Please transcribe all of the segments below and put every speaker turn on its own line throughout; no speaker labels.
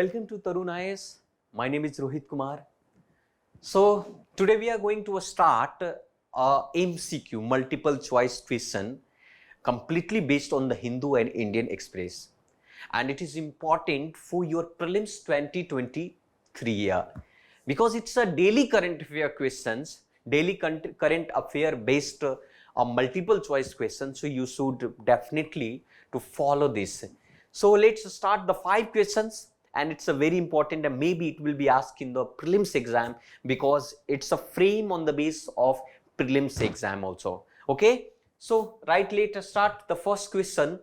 Welcome to Tarun IAS. My name is Rohit Kumar. So today we are going to start a MCQ, multiple choice question, completely based on the Hindu and Indian Express, and it is important for your prelims 2023 year because it's a daily current affair questions, daily current affair based multiple choice questions. So you should definitely to follow this. So let's start the 5 questions, and it's a very important, and maybe it will be asked in the prelims exam because it's a frame on the base of prelims exam also. Okay, so right, let's start the first question.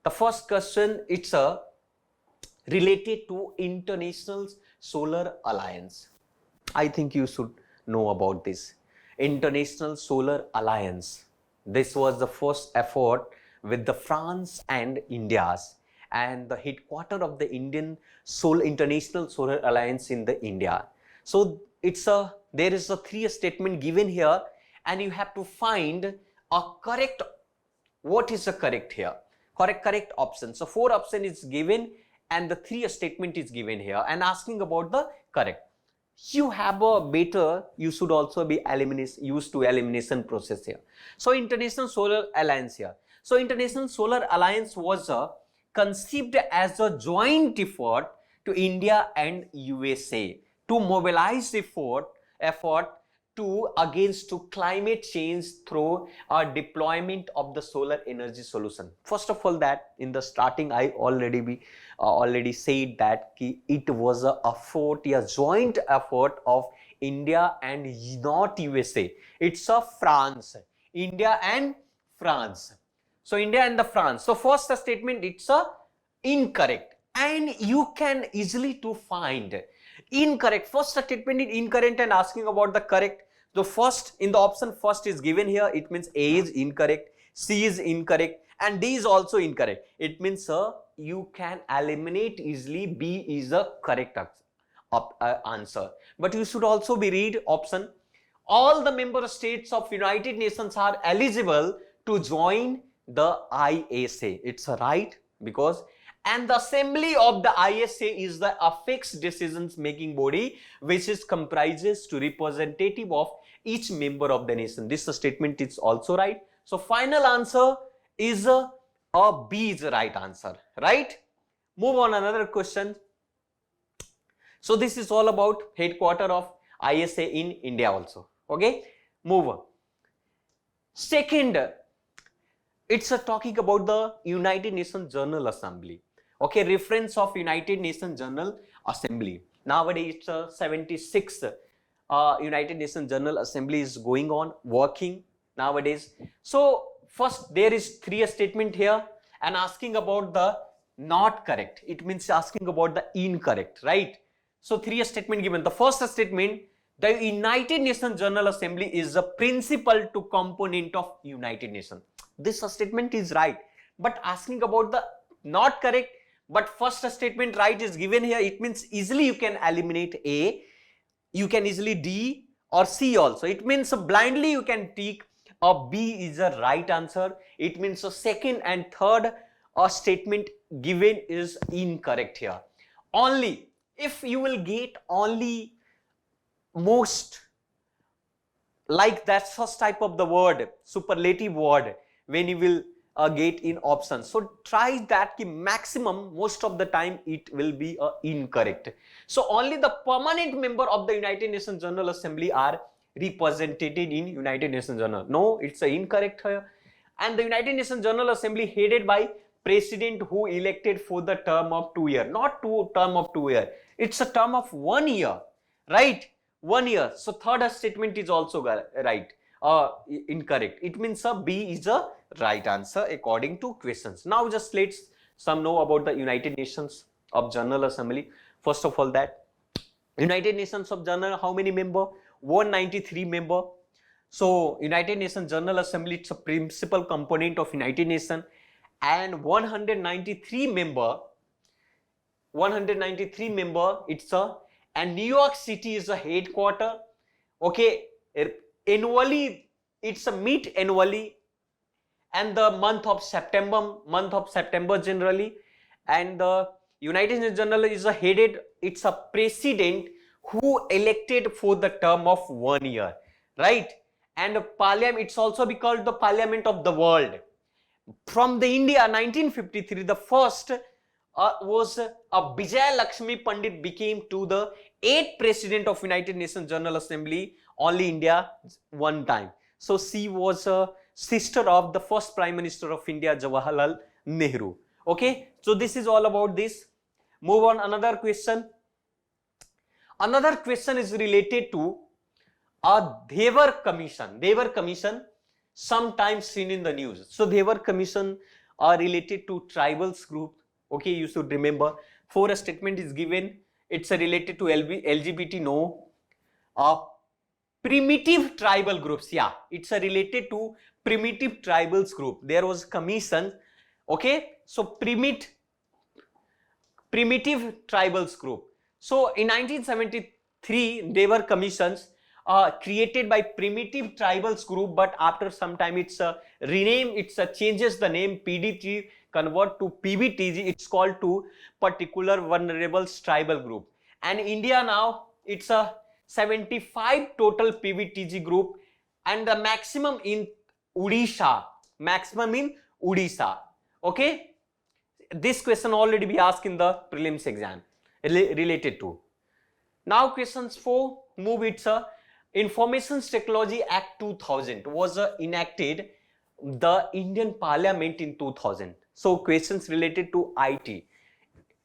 The first question, it's a related to International Solar Alliance. I think you should know about this. International Solar Alliance. This was the first effort with the France and India's, and the headquarter of the International Solar Alliance in the India. So there is a 3 statement given here, and you have to find a correct. What is the correct here? Correct option. So 4 option is given, and the 3 statement is given here, and asking about the correct. You have a better, you should also be used to elimination process here. So International Solar Alliance here. So International Solar Alliance was conceived as a joint effort to India and USA to mobilize effort to against climate change through a deployment of the solar energy solution. First of all, that in the starting I already said that it was a joint effort of India and not USA. It's a France, India and France. So India and the France. So first statement, it's a incorrect, and you can easily to find incorrect. First statement is incorrect and asking about the correct. The first in the option first is given here. It means A is incorrect, C is incorrect, and D is also incorrect. It means you can eliminate easily. B is a correct answer. But you should also be read option. All the member states of United Nations are eligible to join the ISA. It's right, because and the assembly of the ISA is the affixed decisions making body which is comprises to representative of each member of the nation. This statement is also right. So final answer is B is the right answer, right? Move on another question. So this is all about headquarter of ISA in India also. Okay, move on. Second, it's talking about the United Nations General Assembly. Okay, reference of United Nations General Assembly. Nowadays, it's 76th United Nations General Assembly is going on, working nowadays. So first there is 3 statement here, and asking about the not correct. It means asking about the incorrect, right? So 3 statement given. The first statement, the United Nations General Assembly is a principal to component of United Nations. This statement is right, but asking about the not correct. But first statement right is given here. It means easily you can eliminate A, you can easily D or C also. It means blindly you can take a B is a right answer. It means the second and third statement given is incorrect here. Only if you will get only most like that first type of the word, superlative word, when you will get in options. So try that maximum, most of the time it will be incorrect. So only the permanent member of the United Nations General Assembly are represented in United Nations General. No, it's incorrect here. And the United Nations General Assembly headed by president who elected for the term of 2 years, not term of 2 years. It's a term of 1 year, right? 1 year. So third statement is also right. Incorrect. It means B is a right answer according to questions. Now just let's know about the United Nations of General Assembly. First of all, that United Nations of General, how many member? 193 member. So United Nations General Assembly, it's a principal component of United Nations, and 193 member. It's and New York City is the headquarter. Okay, annually it's a meet annually, and the month of September generally, and the United Nations General is a headed, it's a president who elected for the term of 1 year, right? And parliament, it's also be called the Parliament of the World. From the India, 1953, the first was Vijay Lakshmi Pandit became to the 8th president of United Nations General Assembly, only India one time. So she was a sister of the first Prime Minister of India, Jawaharlal Nehru. Okay, so this is all about this. Move on, another question. Another question is related to a Devar Commission. Devar Commission, sometimes seen in the news. So Devar Commission are related to tribals group. Okay, you should remember. For a statement is given, it's related to LGBT, no. Primitive tribal groups, yeah, it's related to primitive tribals group. There was commission, okay, so primitive tribals group. So in 1973, there were commissions created by primitive tribals group, but after some time it's renamed, it's changes the name, PDT convert to PBTG, it's called to particular vulnerable tribal group. And India now, it's a 75 total PBTG group, and the maximum in Odisha, okay. This question already be asked in the prelims exam related to. Now questions 4, move. It's a Information Technology Act 2000 was enacted the Indian Parliament in 2000. So questions related to IT,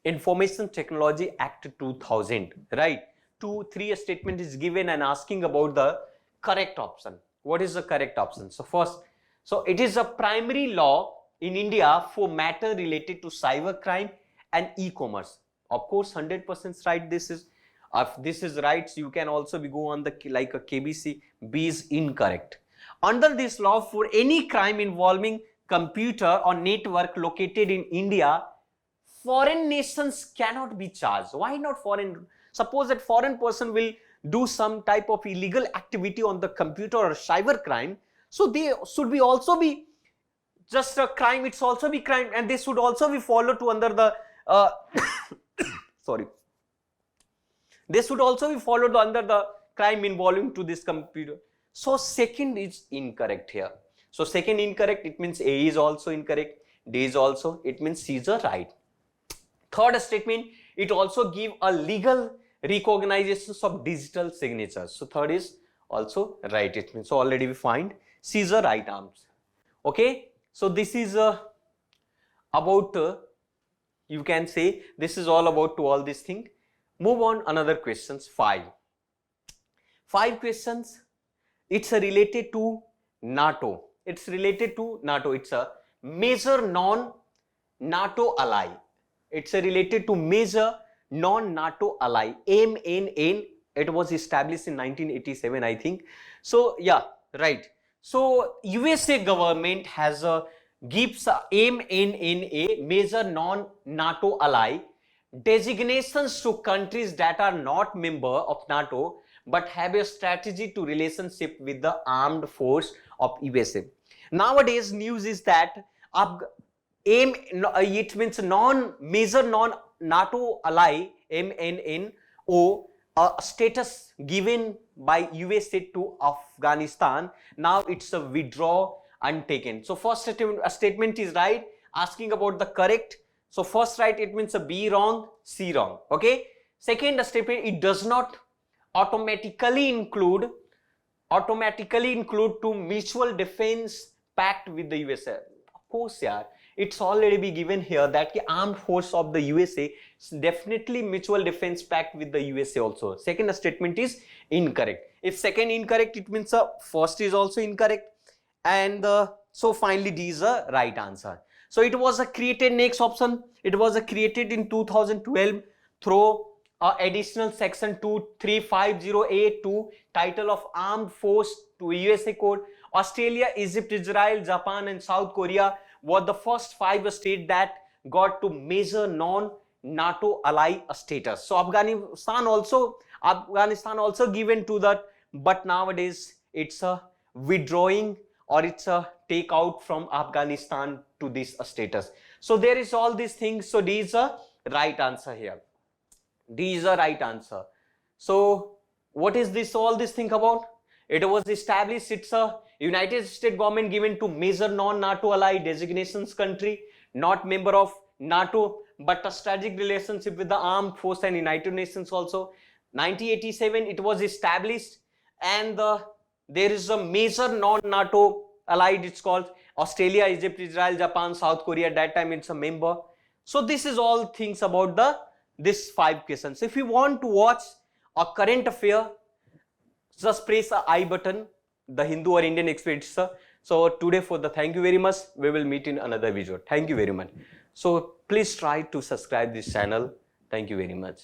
Information Technology Act 2000, right? 2-3 statement is given and asking about the correct option. What is the correct option? So first, so it is a primary law in India for matter related to cyber crime and e-commerce. Of course, 100% right. This is, if this is right, so you can also be go on the like a KBC. B is incorrect. Under this law, for any crime involving computer or network located in India, foreign nations cannot be charged. Why not foreign? Suppose that foreign person will do some type of illegal activity on the computer or cyber crime, so they should be also be just a crime, it's also be crime, and they should also be followed to under the sorry, they should also be followed under the crime involving to this computer. So second is incorrect here. So second incorrect, it means A is also incorrect, D is also, it means C is right. Third statement, it also give a legal recognition of digital signatures. So third is also right, it means, so already we find C is the right answer. Okay, so this is about you can say this is all about to all this thing. Move on, another questions. 5 questions. It's related to NATO. It's related to NATO. It's a major non-NATO ally. It's related to major non-NATO ally, MNN. It was established in 1987, I think. So yeah, right. So USA government has gives MNNA, major non-NATO ally, designations to countries that are not member of NATO but have a strategy to relationship with the armed force of USA. Nowadays, news is that it means major non-NATO ally, MNNO, status given by USA to Afghanistan. Now it's a withdraw untaken. So first statement is right, asking about the correct. So first right, it means a B wrong, C wrong. Okay. Second statement, it does not automatically include to mutual defense pact with the USA. Of course, yeah, it's already be given here that the armed force of the USA is definitely mutual defense pact with the USA also. Second statement is incorrect. If second incorrect, it means first is also incorrect, and so finally D is the right answer. So it was created, next option, it was created in 2012 through additional section 23508 to title of armed force to USA code. Australia, Egypt, Israel, Japan and South Korea were the first 5 states that got to major non-NATO ally status. So Afghanistan also given to that, but nowadays it's a withdrawing or it's a take out from Afghanistan to this status. So there is all these things. So D is a right answer here. D is the right answer. So what is this, all this thing about? It was established, it's a United States government given to major non-NATO allied designations country, not member of NATO, but a strategic relationship with the armed force and United Nations also. 1987 it was established, and there is a major non-NATO allied, it's called Australia, Egypt, Israel, Japan, South Korea. At that time it's a member. So this is all things about this 5 questions. If you want to watch a current affair, just press the I button, the Hindu or Indian Express. So today for the thank you very much. We will meet in another video. Thank you very much. So please try to subscribe this channel. Thank you very much.